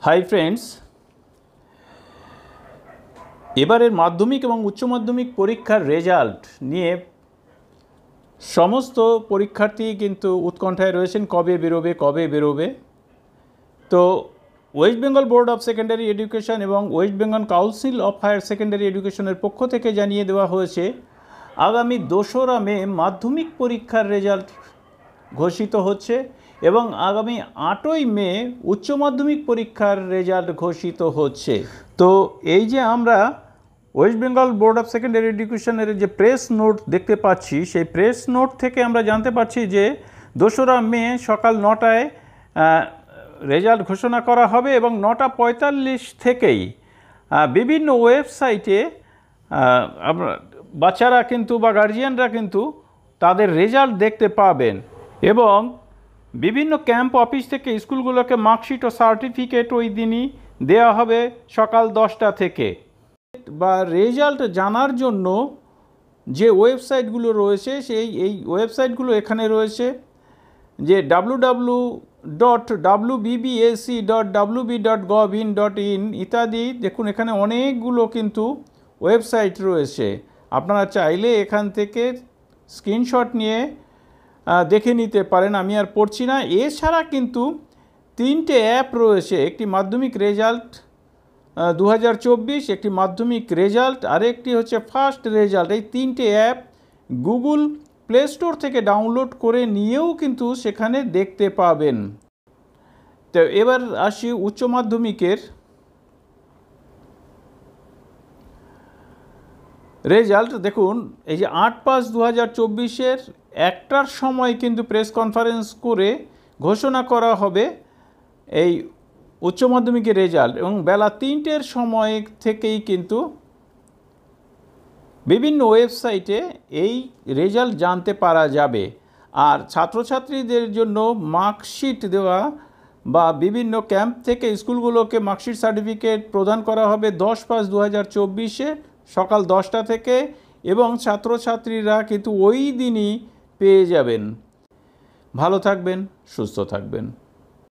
Hi friends, এবারের মাধ্যমিক এবং উচ্চ মাধ্যমিক পরীক্ষার রেজাল্ট নিয়ে সমস্ত পরীক্ষার্থী কিন্তু উৎকণ্ঠায় রয়েছেন কবে বেরোবে। তো West Bengal Board of Secondary Education এবং West Bengal Council of Higher Secondary এডুকেশনের পক্ষ থেকে জানিয়ে দেওয়া হয়েছে আগামী 2রা মে মাধ্যমিক পরীক্ষার রেজাল্ট ঘোষিত হচ্ছে এবং আগামী 8ই মে উচ্চ মাধ্যমিক পরীক্ষার রেজাল্ট ঘোষিত হচ্ছে। তো এই যে আমরা West Bengal Board of secondary এডুকেশনের যে প্রেস নোট দেখতে পাচ্ছি, সেই প্রেস নোট থেকে আমরা জানতে পারছি যে 2রা মে সকাল 9টায় রেজাল্ট ঘোষণা করা হবে এবং 9:45 থেকেই বিভিন্ন ওয়েবসাইটে বাচ্চারা কিন্তু বা গার্জিয়ানরা কিন্তু তাদের রেজাল্ট দেখতে পাবেন এবং বিভিন্ন ক্যাম্প অফিস থেকে স্কুলগুলোকে মার্কশিট ও সার্টিফিকেট ওই দিনই দেওয়া হবে সকাল 10টা থেকে। বা রেজাল্ট জানার জন্য যে ওয়েবসাইটগুলো রয়েছে এই ওয়েবসাইটগুলো এখানে রয়েছে, যে www.wbbac.wb.gov.in ইত্যাদি। দেখুন এখানে অনেকগুলো কিন্তু ওয়েবসাইট রয়েছে, আপনারা চাইলে এখান থেকে স্ক্রিনশট নিয়ে দেখে নিতে পারেন, আমি আর পড়ছি না। এছাড়া কিন্তু 3টে অ্যাপ রয়েছে, একটি মাধ্যমিক রেজাল্ট 2024, একটি মাধ্যমিক রেজাল্ট, আরেকটি হচ্ছে ফার্স্ট রেজাল্ট। এই 3টে অ্যাপ গুগল প্লে স্টোর থেকে ডাউনলোড করে নিয়েও কিন্তু সেখানে দেখতে পাবেন। তো এবার আসি উচ্চ মাধ্যমিকের রেজাল্ট। দেখুন এই যে 8/5/2024 1টার সময় কিন্তু প্রেস কনফারেন্স করে ঘোষণা করা হবে এই উচ্চ মাধ্যমিকের রেজাল্ট এবং বেলা 3টের সময় থেকেই কিন্তু বিভিন্ন ওয়েবসাইটে এই রেজাল্ট জানতে পারা যাবে। আর ছাত্রছাত্রীদের জন্য মার্কশিট দেওয়া বা বিভিন্ন ক্যাম্প থেকে স্কুলগুলোকে মার্কশিট সার্টিফিকেট প্রদান করা হবে 10/5/2024 সকাল 10টা থেকে এবং ছাত্রছাত্রীরা কিন্তু ওই দিনই পেয়ে যাবেন। ভালো থাকবেন, সুস্থ থাকবেন।